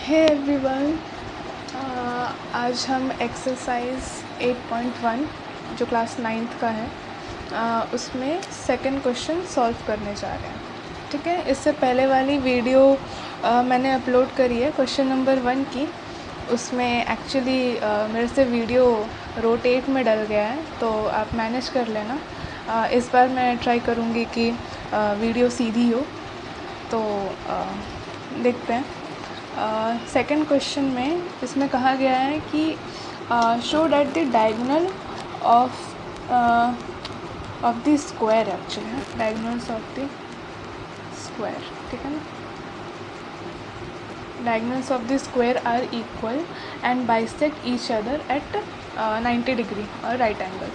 Hey everyone, आज हम exercise 8.1 जो क्लास 9th का है उसमें सेकंड क्वेश्चन सॉल्व करने जा रहे हैं। ठीक है, इससे पहले वाली वीडियो मैंने अपलोड करी है क्वेश्चन नंबर 1 की। उसमें एक्चुअली मेरे से वीडियो रोटेट में डल गया है, तो आप मैनेज कर लेना। इस बार मैं ट्राई करूँगी कि वीडियो सीधी हो। तो देखते हैं। सेकंड क्वेश्चन में इसमें कहा गया है कि show that the diagonal of the square, actually diagonals of the square, ठीक है ना। Diagonals of the square are equal and bisect each other at 90 degree और राइट एंगल।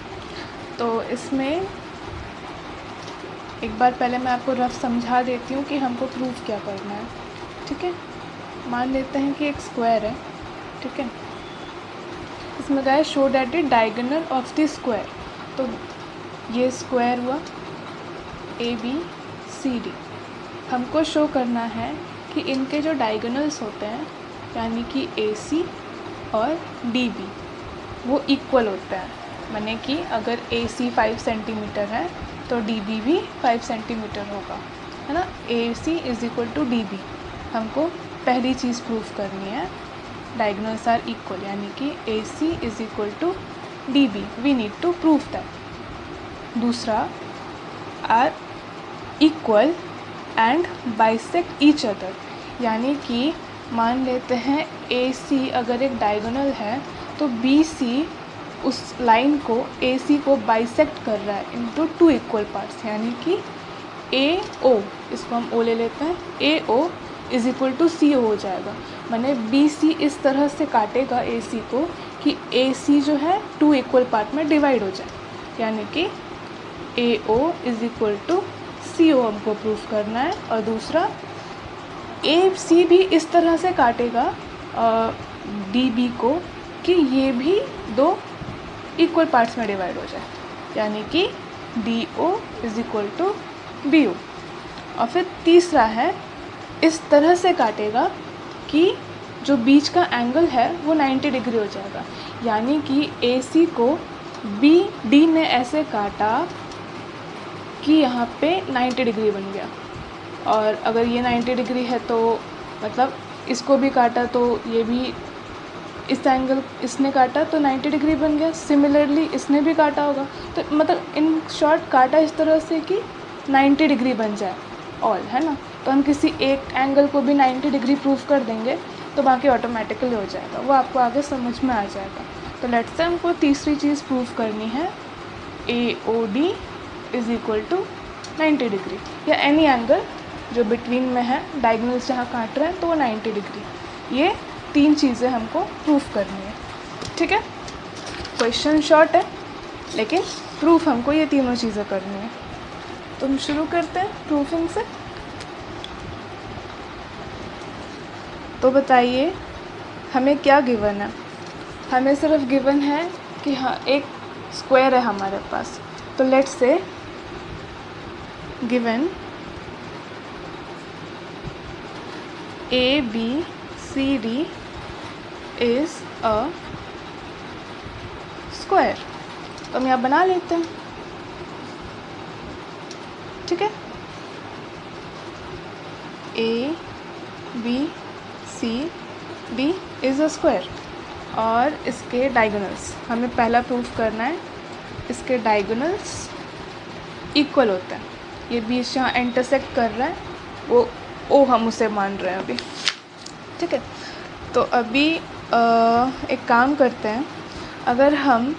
तो इसमें एक बार पहले मैं आपको रफ समझा देती हूँ कि हमको प्रूफ क्या करना है। ठीक है, मान लेते हैं कि एक स्क्वायर है। ठीक है, इसमें कहा है show that the diagonal of the square. तो ये स्क्वायर हुआ ABCD। हमको शो करना है कि इनके जो डायगोनल्स होते हैं, यानी कि AC और DB, वो इक्वल होते हैं। माने कि अगर AC 5 सेंटीमीटर है तो DB भी 5 सेंटीमीटर होगा, है ना। AC is equal to DB। हमको पहली चीज़ प्रूफ करनी है, डायगोनल्स आर इक्वल, यानी कि AC is equal to DB। We need to proof that. दूसरा, are equal and bisect each other, यानी कि मान लेते हैं AC अगर एक डायगोनल है तो BC उस लाइन को AC को बाइसेक्ट कर रहा है इनटू 2 इक्वल पार्ट्स, यानी कि AO, इसको हम O ले लेते हैं, AO is equal to CO हो जाएगा। माने BC इस तरह से काटेगा AC को कि AC जो है 2 इक्वल पार्ट में डिवाइड हो जाए, यानी कि AO is equal to CO हमको प्रूफ करना है। और दूसरा, AC भी इस तरह से काटेगा DB को कि ये भी 2 इक्वल पार्ट्स में डिवाइड हो जाए, यानी कि DO is equal to BO। और फिर तीसरा है, इस तरह से काटेगा कि जो बीच का एंगल है वो 90 डिग्री हो जाएगा, यानी कि AC को BD ने ऐसे काटा कि यहाँ पे 90 डिग्री बन गया। और अगर ये 90 डिग्री है तो मतलब इसको भी काटा तो ये भी, इस एंगल इसने काटा तो 90 डिग्री बन गया। सिमिलरली इसने भी काटा होगा, तो मतलब इन शॉर्ट काटा इस तरह से कि 90 डिग्री बन जाए ऑल, है ना। तो हम किसी एक एंगल को भी 90 डिग्री प्रूफ कर देंगे तो बाकी ऑटोमेटिकली हो जाएगा, वो आपको आगे समझ में आ जाएगा। तो लेट्स से हमको तीसरी चीज़ प्रूफ करनी है, AOD is equal to 90 degree, या एनी एंगल जो बिटवीन में है, डायगोनल्स जहाँ काट रहे हैं तो वो 90 डिग्री। ये 3 चीज़ें हमको प्रूफ करनी है। ठीक है, क्वेश्चन शॉर्ट है लेकिन प्रूफ हमको ये तीनों चीज़ें करनी है। तो हम शुरू करते हैं प्रूफिंग से। तो बताइए हमें क्या गिवन है। हमें सिर्फ गिवन है कि हाँ एक स्क्वायर है हमारे पास। तो let's say given ABCD is a square. तो हम यहाँ बना लेते हैं। ठीक है, ABCD इज़ अ स्क्वायर और इसके डायगोनल्स हमें पहला प्रूफ करना है, इसके डायगोनल्स इक्वल होते हैं। ये बीच जहाँ इंटरसेक्ट कर रहा है वो O हम उसे मान रहे हैं अभी। ठीक है, तो अभी एक काम करते हैं, अगर हम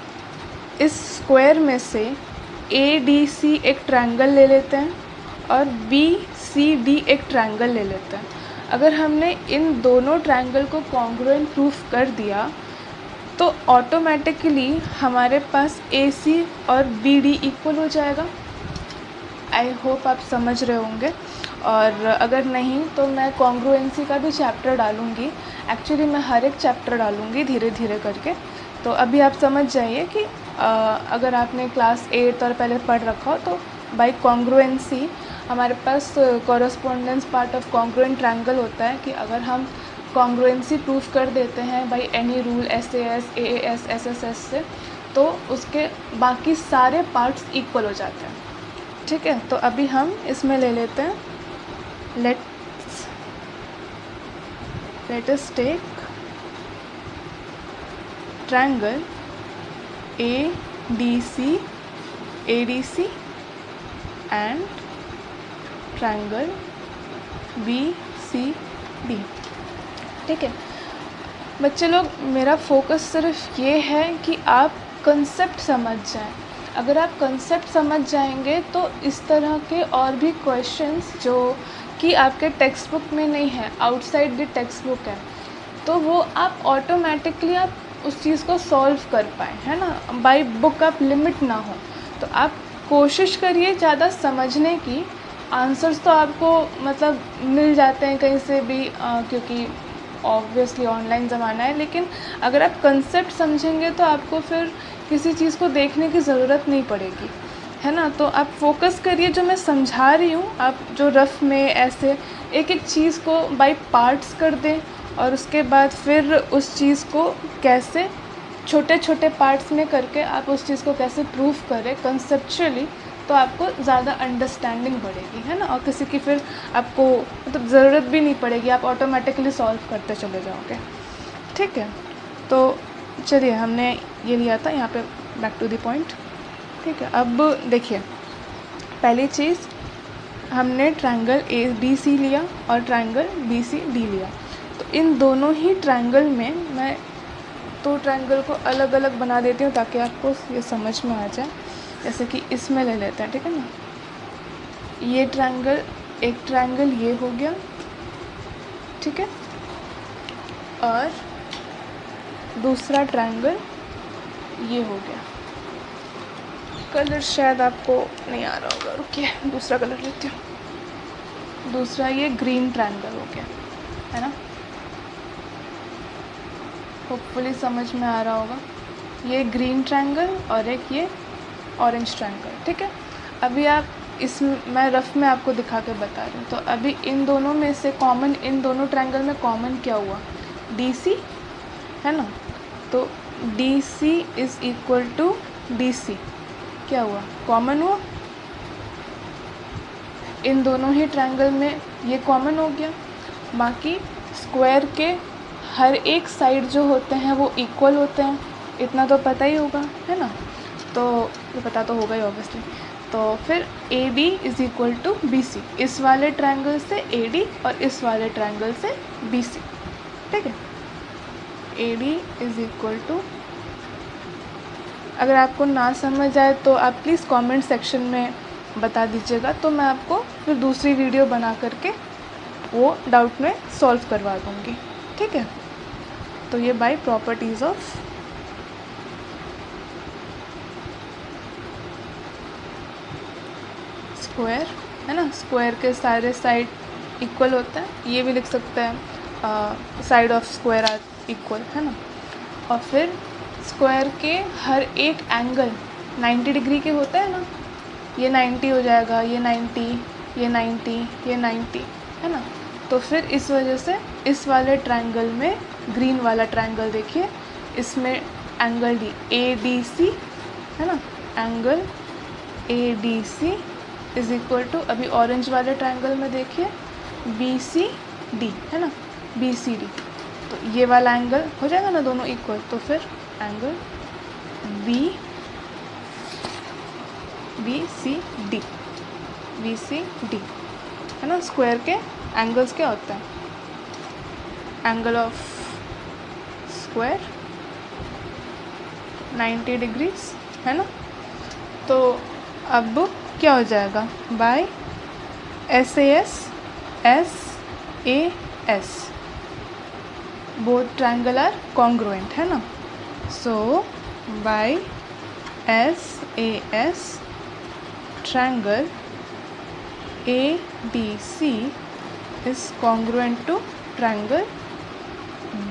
इस स्क्वायर में से ADC एक ट्रायंगल ले लेते हैं और BCD एक ट्रायंगल ले लेते हैं। अगर हमने इन दोनों ट्रायंगल को कॉन्ग्रुएंट प्रूफ कर दिया तो ऑटोमेटिकली हमारे पास AC और BD इक्वल हो जाएगा। आई होप आप समझ रहे होंगे। और अगर नहीं तो मैं कॉन्ग्रुएंसी का भी चैप्टर डालूँगी। एक्चुअली मैं हर एक चैप्टर डालूँगी धीरे धीरे करके। तो अभी आप समझ जाइए कि अगर आपने क्लास 8 और पहले पढ़ रखा हो तो बाय कॉन्ग्रुएंसी हमारे पास correspondence part of congruent triangle होता है कि अगर हम कॉन्ग्रुएंसी प्रूफ कर देते हैं by any rule SAS, AAS, SSS से, तो उसके बाकी सारे पार्ट्स इक्वल हो जाते हैं। ठीक है, तो अभी हम इसमें ले लेते हैं, let us take triangle ADC and triangle BCD। ठीक है बच्चे लोग, मेरा फोकस सिर्फ ये है कि आप कंसेप्ट समझ जाएं। अगर आप कंसेप्ट समझ जाएंगे तो इस तरह के और भी क्वेश्चंस जो कि आपके टेक्स्ट बुक में नहीं है, आउटसाइड द टेक्स्ट बुक है, तो वो आप ऑटोमेटिकली आप उस चीज़ को सॉल्व कर पाएँ, है ना। बाय बुक आप लिमिट ना हो, तो आप कोशिश करिए ज़्यादा समझने की। आंसर्स तो आपको मतलब मिल जाते हैं कहीं से भी, क्योंकि ऑब्वियसली ऑनलाइन ज़माना है, लेकिन अगर आप कंसेप्ट समझेंगे तो आपको फिर किसी चीज़ को देखने की ज़रूरत नहीं पड़ेगी, है ना। तो आप फोकस करिए जो मैं समझा रही हूँ, आप जो रफ़ में ऐसे एक एक चीज़ को बाय पार्ट्स कर दें, और उसके बाद फिर उस चीज़ को कैसे छोटे छोटे पार्ट्स में करके आप उस चीज़ को कैसे प्रूव करें कंसेप्चुअली, तो आपको ज़्यादा अंडरस्टैंडिंग बढ़ेगी, है ना। और किसी की फिर आपको मतलब ज़रूरत भी नहीं पड़ेगी, आप ऑटोमेटिकली सॉल्व करते चले जाओगे। ठीक है, तो चलिए हमने ये लिया था यहाँ पे, बैक टू द पॉइंट। ठीक है, अब देखिए पहली चीज़ हमने ट्रायंगल ABC लिया और ट्रायंगल BCD लिया। तो इन दोनों ही ट्रायंगल में मैं तो ट्रायंगल को अलग अलग बना देती हूँ ताकि आपको ये समझ में आ जाए। जैसे कि इसमें ले लेते हैं, ठीक है ना। ये ट्रायंगल, एक ट्रायंगल ये हो गया, ठीक है, और दूसरा ट्रायंगल ये हो गया। कलर शायद आपको नहीं आ रहा होगा, रुकिए दूसरा कलर लेती हूँ। दूसरा ये ग्रीन ट्रायंगल हो गया, है ना। होपफुली समझ में आ रहा होगा। ये ग्रीन ट्रायंगल और एक ये ऑरेंज ट्रायंगल। ठीक है, अभी आप मैं रफ़ में आपको दिखा के बता रही हूँ। तो अभी इन दोनों में से कॉमन, इन दोनों ट्रायंगल में कॉमन क्या हुआ, DC, है ना। तो DC is equal to DC, क्या हुआ, कॉमन हुआ। इन दोनों ही ट्रायंगल में ये कॉमन हो गया। बाकी स्क्वायर के हर एक साइड जो होते हैं वो इक्वल होते हैं, इतना तो पता ही होगा, है ना। तो ये पता तो होगा ही ऑब्वियसली। तो फिर AB is equal to BC, इस वाले ट्रायंगल से AD और इस वाले ट्रायंगल से BC। ठीक है, AD इज़ इक्वल टू, अगर आपको ना समझ आए तो आप प्लीज़ कमेंट सेक्शन में बता दीजिएगा, तो मैं आपको फिर दूसरी वीडियो बना करके वो डाउट में सॉल्व करवा दूँगी। ठीक है, तो ये बाय प्रॉपर्टीज़ ऑफ स्क्वायर, है ना। स्क्वायर के सारे साइड इक्वल होता है, ये भी लिख सकते हैं side of square are equal, है ना। और फिर स्क्वायर के हर एक एंगल 90 डिग्री के होता है ना, ये 90 हो जाएगा, ये 90, ये 90, ये 90, है ना। तो फिर इस वजह से इस वाले ट्रायंगल में, ग्रीन वाला ट्रायंगल देखिए, इसमें एंगल ADC, है ना, angle ADC is equal to, अभी ऑरेंज वाले ट्रायंगल में देखिए BCD, है ना, BCD। तो ये वाला एंगल हो जाएगा ना दोनों इक्वल, तो फिर एंगल BCD, है ना। स्क्वायर के एंगल्स क्या होता है, एंगल ऑफ स्क्वायर 90 डिग्रीज, है ना। तो अब क्या हो जाएगा, by SAS both triangle are congruent, है ना। So by SAS triangle ABC is congruent to triangle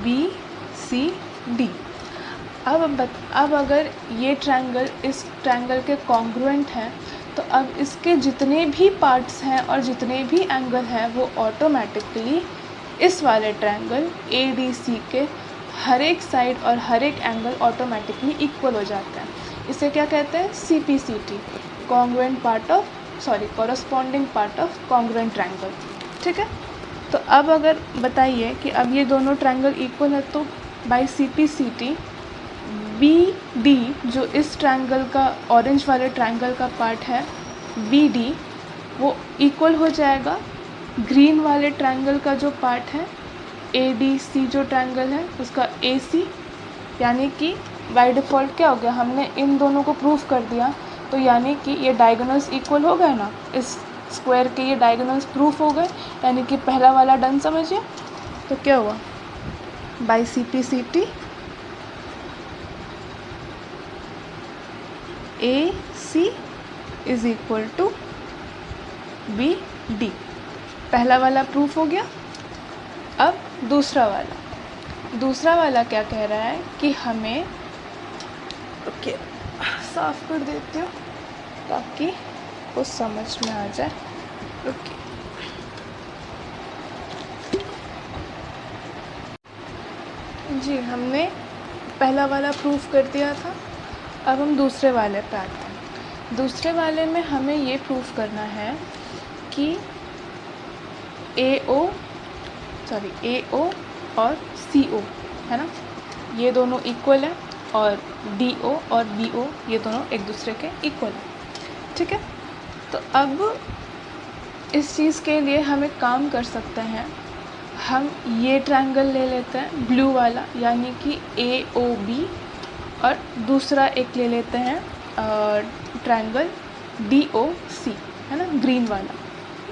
BCD। अब अगर ये ट्रायंगल इस ट्रायंगल के कॉन्ग्रुएंट हैं, तो अब इसके जितने भी पार्ट्स हैं और जितने भी एंगल हैं वो ऑटोमेटिकली इस वाले ट्रायंगल ADC के हर एक साइड और हर एक एंगल ऑटोमेटिकली इक्वल हो जाता है। इसे क्या कहते हैं? CPCT, corresponding part of congruent triangle. ठीक है, तो अब अगर बताइए कि अब ये दोनों ट्रायंगल इक्वल है तो बाय CPCT BD जो इस ट्रायंगल का ऑरेंज वाले ट्रायंगल का पार्ट है BD वो इक्वल हो जाएगा ग्रीन वाले ट्रायंगल का जो पार्ट है ADC जो ट्रायंगल है उसका AC। यानी कि बाय डिफ़ॉल्ट क्या हो गया, हमने इन दोनों को प्रूफ कर दिया, तो यानी कि ये डायगोनल्स इक्वल हो गए ना, इस स्क्वायर के ये डायगोनल्स प्रूफ हो गए, यानी कि पहला वाला डन समझिए। तो क्या हुआ, by CPCT AC is equal to BD, पहला वाला प्रूफ हो गया। अब दूसरा वाला क्या कह रहा है कि हमें, ओके साफ कर देती हूँ ताकि वो समझ में आ जाए। ओके, जी हमने पहला वाला प्रूफ कर दिया था, अब हम दूसरे वाले पे आते हैं। दूसरे वाले में हमें ये प्रूफ करना है कि AO और CO है ना, ये दोनों इक्वल है, और DO और BO ये दोनों एक दूसरे के इक्वल है। ठीक है, तो अब इस चीज़ के लिए हम एक काम कर सकते हैं, हम ये ट्रायंगल ले लेते हैं ब्लू वाला, यानी कि AOB, और दूसरा एक ले लेते हैं ट्रायंगल DOC है ना, ग्रीन वाला,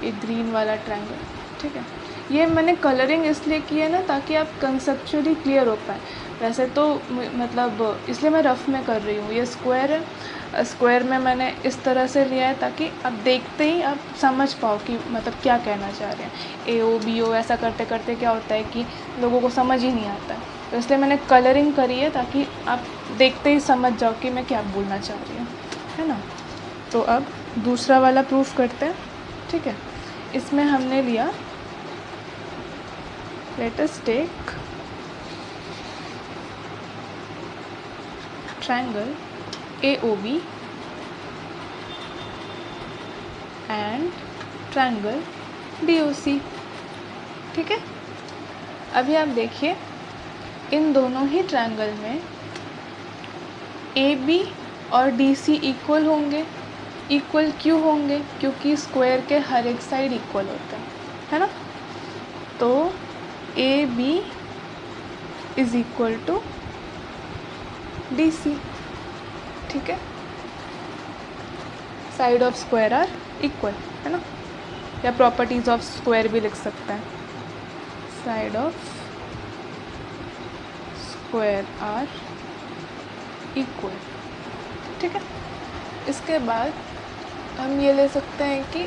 ये ग्रीन वाला ट्रायंगल। ठीक है, ये मैंने कलरिंग इसलिए की है ना ताकि आप कंसेप्चुअली क्लियर हो पाए। वैसे तो मतलब इसलिए मैं रफ़ में कर रही हूँ। ये स्क्वायर है, स्क्वायर में मैंने इस तरह से लिया है ताकि आप देखते ही आप समझ पाओ कि मतलब क्या कहना चाह रहे हैं। AO BO ऐसा करते करते क्या होता है कि लोगों को समझ ही नहीं आता है, तो इसलिए मैंने कलरिंग करी है ताकि आप देखते ही समझ जाओ कि मैं क्या बोलना चाह रही हूँ, है ना। तो अब दूसरा वाला प्रूफ करते हैं। ठीक है, इसमें हमने लिया, let us take triangle AOB and triangle DOC। ठीक है, अभी आप देखिए इन दोनों ही ट्रायंगल में AB और DC इक्वल होंगे। इक्वल क्यों होंगे? क्योंकि स्क्वायर के हर एक साइड इक्वल होते हैं, है ना। तो AB is equal to DC। ठीक है, side of square are equal, है ना, या प्रॉपर्टीज ऑफ स्क्वायर भी लिख सकते हैं। Side of square are equal. ठीक है, इसके बाद हम ये ले सकते हैं कि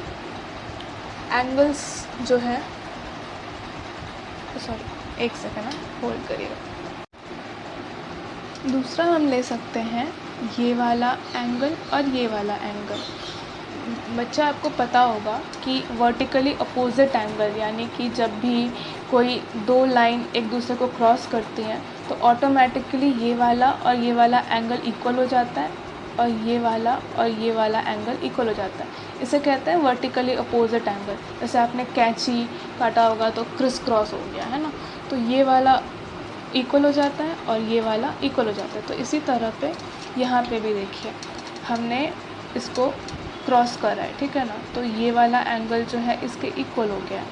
एंगल्स जो है, सॉरी एक सेकेंड ना, होल्ड करिएगा। दूसरा हम ले सकते हैं ये वाला एंगल और ये वाला एंगल। बच्चा आपको पता होगा कि वर्टिकली अपोजिट एंगल, यानी कि जब भी कोई दो लाइन एक दूसरे को क्रॉस करती हैं तो ऑटोमेटिकली ये वाला और ये वाला एंगल इक्वल हो जाता है, और ये वाला एंगल इक्वल हो जाता है। इसे कहते हैं वर्टिकली अपोजिट एंगल। जैसे आपने कैंची काटा होगा तो क्रिस क्रॉस हो गया, है ना, तो ये वाला इक्वल हो जाता है और ये वाला इक्वल हो जाता है। तो इसी तरह पे यहाँ पे भी देखिए हमने इसको क्रॉस करा है, ठीक है ना, तो ये वाला एंगल जो है इसके इक्वल हो गया।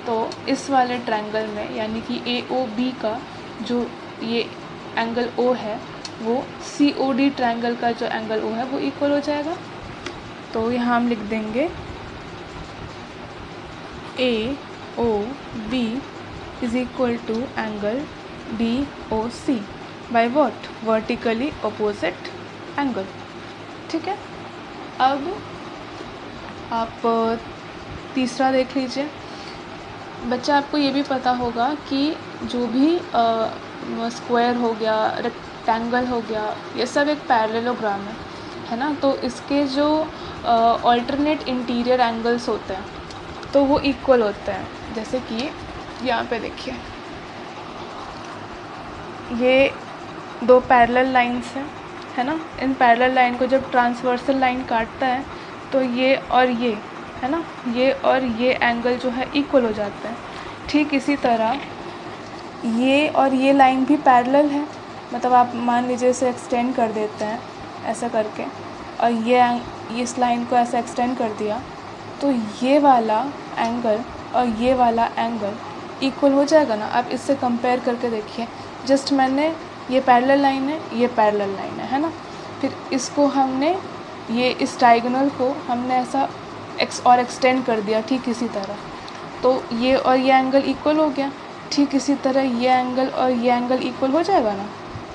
तो इस वाले ट्रायंगल में यानी कि AOB का जो ये एंगल O है वो COD ट्रायंगल का जो एंगल O है वो इक्वल हो जाएगा। तो यहाँ हम लिख देंगे AOB is equal to angle DOC by what? Vertically opposite angle. ठीक है, अब आप तीसरा देख लीजिए। बच्चा आपको ये भी पता होगा कि जो भी स्क्वायर हो गया, रेक्टेंगल हो गया, ये सब एक पैरेललोग्राम है ना, तो इसके जो ऑल्टरनेट इंटीरियर एंगल्स होते हैं तो वो इक्वल होते हैं। जैसे कि यहाँ पे देखिए, ये दो पैरेलल लाइंस हैं, है ना। इन पैरेलल लाइन को जब ट्रांसवर्सल लाइन काटता है तो ये और ये, है ना, ये और ये एंगल जो है इक्वल हो जाते हैं। ठीक इसी तरह ये और ये लाइन भी पैरेलल है, मतलब आप मान लीजिए इसे एक्सटेंड कर देते हैं ऐसा करके, और ये इस लाइन को ऐसा एक्सटेंड कर दिया, तो ये वाला एंगल और ये वाला एंगल इक्वल हो जाएगा ना। आप इससे कंपेयर करके देखिए, जस्ट मैंने ये पैरेलल लाइन है, ये पैरेलल लाइन है ना। फिर इसको हमने, ये इस डायगोनल को हमने ऐसा एक्सटेंड कर दिया ठीक इसी तरह, तो ये और ये एंगल इक्वल हो गया। ठीक इसी तरह ये एंगल और ये एंगल इक्वल हो जाएगा ना,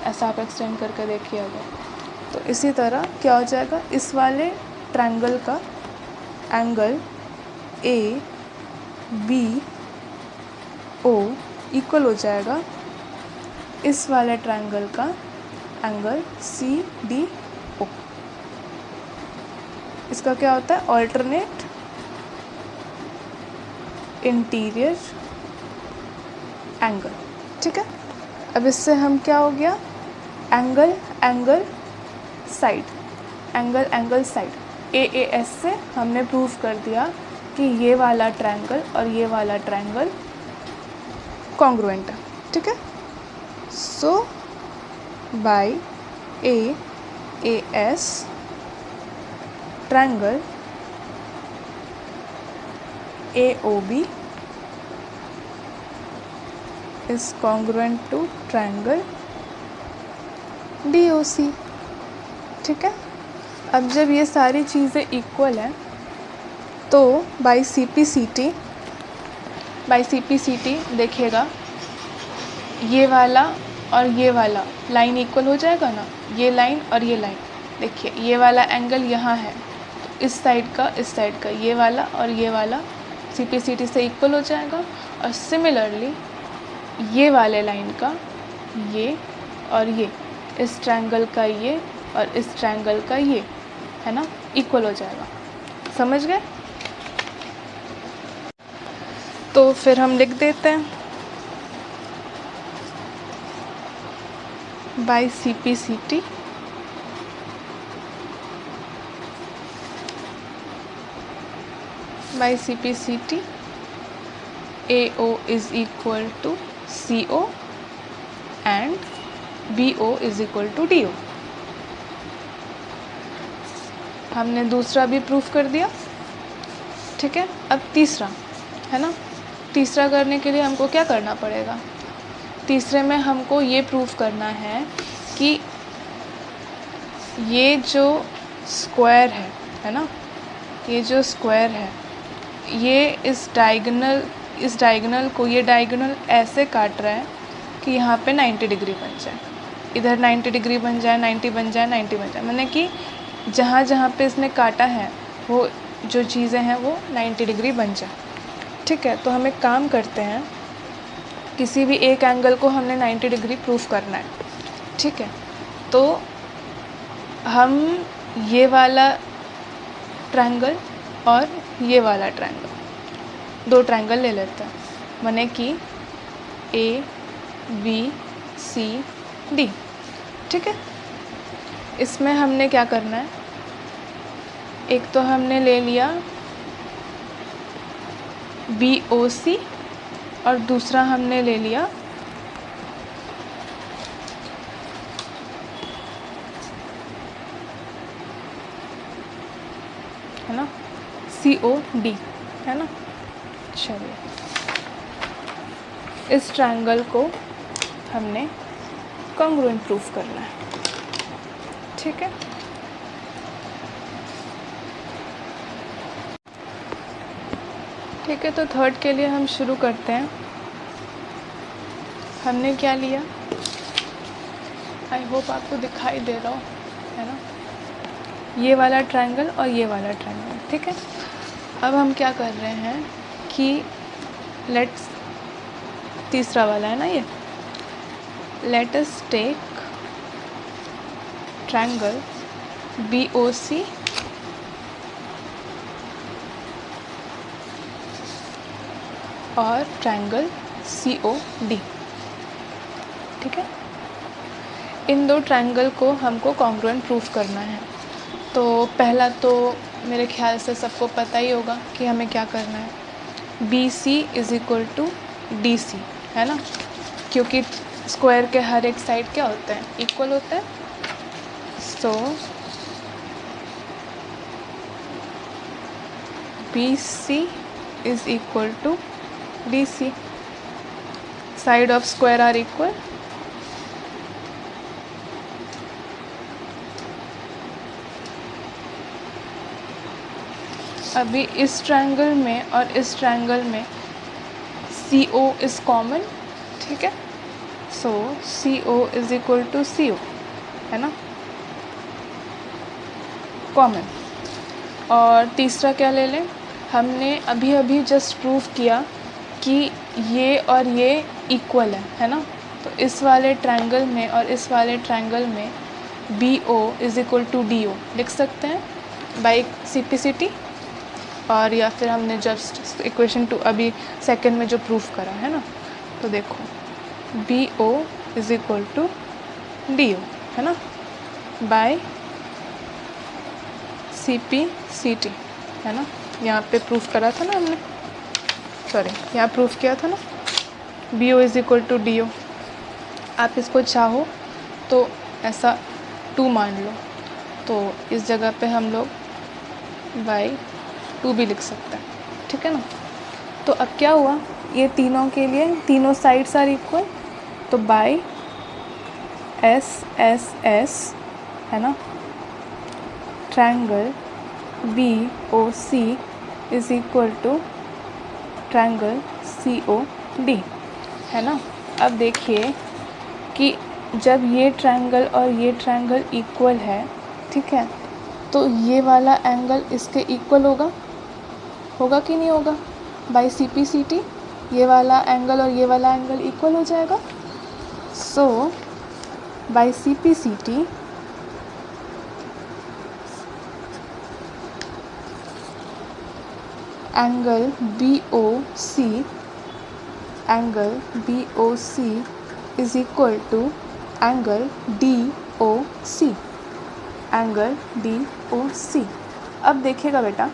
ऐसा आप एक्सटेंड करके देखिए अगर, तो इसी तरह क्या हो जाएगा, इस वाले ट्रायंगल का angle A B O equal हो जाएगा इस वाले ट्रायंगल का एंगल सी डी ओ। इसका क्या होता है, ऑल्टरनेट इंटीरियर एंगल। ठीक है, अब इससे हम क्या हो गया, angle angle side, angle angle side, AAS से हमने प्रूव कर दिया कि ये वाला ट्रायंगल और ये वाला ट्रायंगल कॉन्ग्रुएंट है। ठीक है, so by AAS triangle AOB is congruent to triangle DOC। ठीक है, अब जब ये सारी चीज़ें इक्वल हैं तो बाय CPCT देखिएगा, ये वाला और ये वाला लाइन इक्वल हो जाएगा ना, ये लाइन और ये लाइन। देखिए ये वाला एंगल यहाँ है, तो इस साइड का ये वाला और ये वाला CPCT से इक्वल हो जाएगा, और सिमिलरली ये वाले लाइन का ये और ये, इस ट्रायंगल का ये और इस ट्रायंगल का ये, है ना, इक्वल हो जाएगा। समझ गए? तो फिर हम लिख देते हैं bye CPCT AO is equal to CO and BO is equal to DO। हमने दूसरा भी प्रूफ कर दिया। ठीक है, अब तीसरा, है ना, तीसरा करने के लिए हमको क्या करना पड़ेगा, तीसरे में हमको ये प्रूफ करना है कि ये जो स्क्वायर है ना, ये जो स्क्वायर है, ये इस डायगोनल को, ये डायगोनल ऐसे काट रहा है कि यहाँ पे 90 डिग्री बन जाए, इधर 90 डिग्री बन जाए, 90 बन जाए, 90 बन जाए, मैंने कि जहाँ जहाँ पे इसने काटा है वो जो चीज़ें हैं वो 90 डिग्री बन जाए। ठीक है, तो हम एक काम करते हैं, किसी भी एक एंगल को हमने 90 डिग्री प्रूफ करना है। ठीक है, तो हम ये वाला ट्रायंगल और ये वाला ट्रायंगल, दो ट्रायंगल ले लेते हैं, माने कि ABCD। ठीक है, इसमें हमने क्या करना है, एक तो हमने ले लिया BOC और दूसरा हमने ले लिया है ना COD, है ना। चलिए, इस ट्रायंगल को हमने कॉन्ग्रुएंट प्रूफ करना है। ठीक है, ठीक है, तो थर्ड के लिए हम शुरू करते हैं। हमने क्या लिया, आई होप आपको दिखाई दे रहा हो, है ना, ये वाला ट्रायंगल और ये वाला ट्रायंगल। ठीक है, अब हम क्या कर रहे हैं कि लेट्स, तीसरा वाला है ना ये, let us take triangle BOC और ट्रायंगल COD। ठीक है, इन दो ट्रायंगल को हमको कॉन्ग्रुएंट प्रूफ करना है। तो पहला तो मेरे ख्याल से सबको पता ही होगा कि हमें क्या करना है, BC is equal to DC, है ना, क्योंकि स्क्वायर के हर एक साइड क्या होता है, इक्वल होता है। So BC is equal to DC, side of square are equal. अभी इस ट्रायंगल में और इस ट्रायंगल में CO इज़ कॉमन, ठीक है। So CO is equal to CO, है ना, कॉमन। और तीसरा क्या ले लें, हमने अभी अभी जस्ट प्रूव किया कि ये और ये इक्वल है ना। तो इस वाले ट्रायंगल में और इस वाले ट्रायंगल में BO is equal to DO लिख सकते हैं बाई CPCT, और या फिर हमने जस्ट इक्वेशन 2 अभी सेकंड में जो प्रूफ करा है ना। तो देखो BO is equal to DO, है ना, बाय CPCT, है ना। यहाँ पे प्रूफ करा था ना हमने, सॉरी यहाँ प्रूफ किया था ना, BO is equal to DO। आप इसको चाहो तो ऐसा 2 मान लो, तो इस जगह पे हम लोग बाई 2 भी लिख सकते हैं, ठीक है ना। तो अब क्या हुआ, ये तीनों के लिए तीनों साइड्स आर इक्वल, तो बाई SSS, है ना, triangle BOC is equal to triangle COD, है ना। अब देखिए कि जब ये ट्रायंगल और ये ट्रायंगल इक्वल है, ठीक है, तो ये वाला एंगल इसके इक्वल होगा कि नहीं होगा, बाई CPCT ये वाला एंगल और ये वाला एंगल इक्वल हो जाएगा। So by CPCT angle BOC is equal to angle DOC। अब देखिएगा बेटा,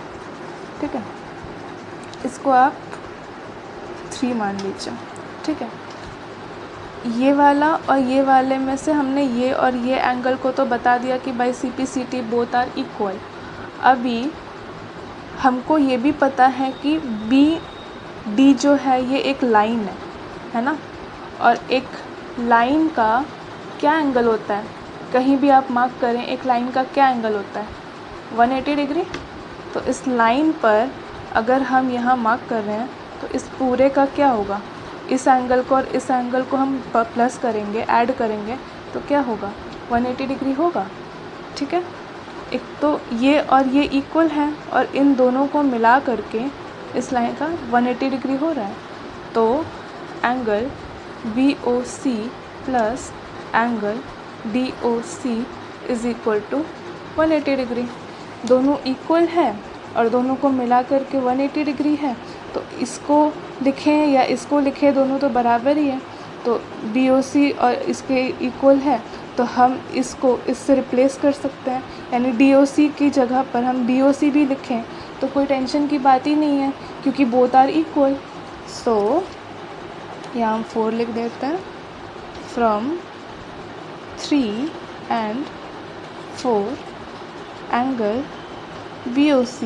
ठीक है, इसको आप 3 मान लीजिए, ठीक है। ये वाला और ये वाले में से हमने ये और ये एंगल को तो बता दिया कि by CPCT both are equal. अभी हमको ये भी पता है कि BD जो है ये एक लाइन है ना, और एक लाइन का क्या एंगल होता है, कहीं भी आप मार्क करें, एक लाइन का क्या एंगल होता है, 180 डिग्री। तो इस लाइन पर अगर हम यहाँ मार्क कर रहे हैं तो इस पूरे का क्या होगा, इस एंगल को और इस एंगल को हम प्लस करेंगे, ऐड करेंगे, तो क्या होगा, 180 डिग्री होगा, ठीक है। एक तो ये और ये इक्वल है और इन दोनों को मिला करके इस लाइन का 180 डिग्री हो रहा है। तो angle BOC plus angle DOC is equal to 180 degree. दोनों इक्वल है और दोनों को मिला करके 180 डिग्री है, तो इसको लिखें या इसको लिखें, दोनों तो बराबर ही है। तो BOC और इसके इक्वल है, तो हम इसको इससे रिप्लेस कर सकते हैं, यानी DOC की जगह पर हम BOC भी लिखें तो कोई टेंशन की बात ही नहीं है, क्योंकि बोथ आर इक्वल। सो यहाँ हम 4 लिख देते हैं, from 3 and 4 angle BOC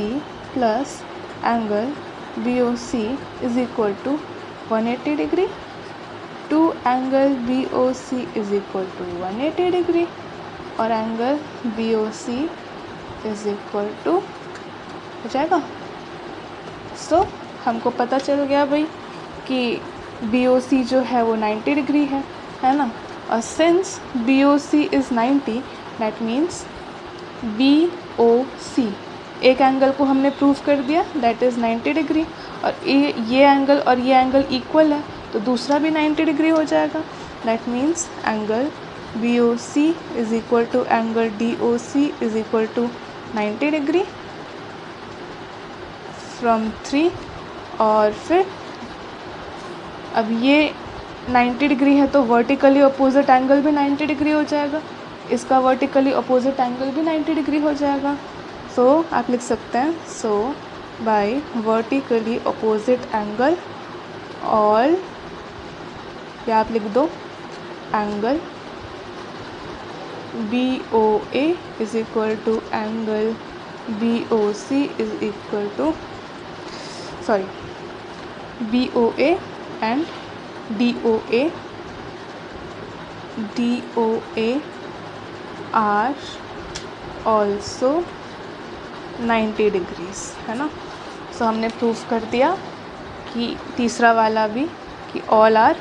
plus angle BOC is equal to 180 degree, two angle BOC is equal to 180 degree और angle BOC is equal to हो जाएगा। सो हमको पता चल गया भाई कि BOC जो है वो 90 डिग्री है ना, और since BOC is 90 that means BOC एक एंगल को हमने प्रूव कर दिया दैट इज़ 90 डिग्री, और ये एंगल और ये एंगल इक्वल है तो दूसरा भी 90 डिग्री हो जाएगा। That means angle BOC is equal to angle DOC is equal to 90 degree from 3, और फिर अब ये 90 डिग्री है तो वर्टिकली अपोजिट एंगल भी 90 डिग्री हो जाएगा, इसका वर्टिकली अपोजिट एंगल भी 90 डिग्री हो जाएगा। सो आप लिख सकते हैं so by vertically opposite angle all, या आप लिख दो angle BOA is equal to angle BOC is equal to BOA and DOA are also 90 degrees, है ना। सो हमने प्रूफ कर दिया कि तीसरा वाला भी कि ऑल आर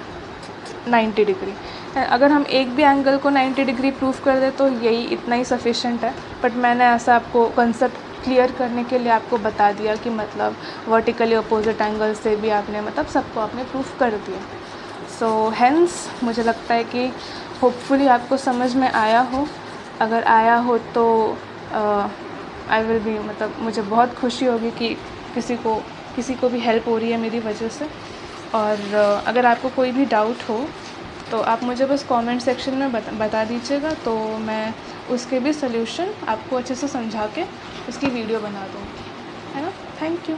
90 डिग्री। अगर हम एक भी एंगल को 90 डिग्री प्रूफ कर दे तो यही इतना ही सफिशेंट है, बट मैंने ऐसा आपको कंसेप्ट क्लियर करने के लिए आपको बता दिया कि मतलब वर्टिकली अपोजिट एंगल से भी आपने मतलब सबको आपने प्रूफ कर दिया। सो हेंस मुझे लगता है कि होपफुली आपको समझ में आया हो। अगर आया हो तो आई विल बी, मतलब मुझे बहुत खुशी होगी कि किसी को भी हेल्प हो रही है मेरी वजह से। और अगर आपको कोई भी डाउट हो तो आप मुझे बस कमेंट सेक्शन में बता दीजिएगा, तो मैं उसके भी सल्यूशन आपको अच्छे से समझा के उसकी वीडियो बना दूँगी, है ना। Thank you.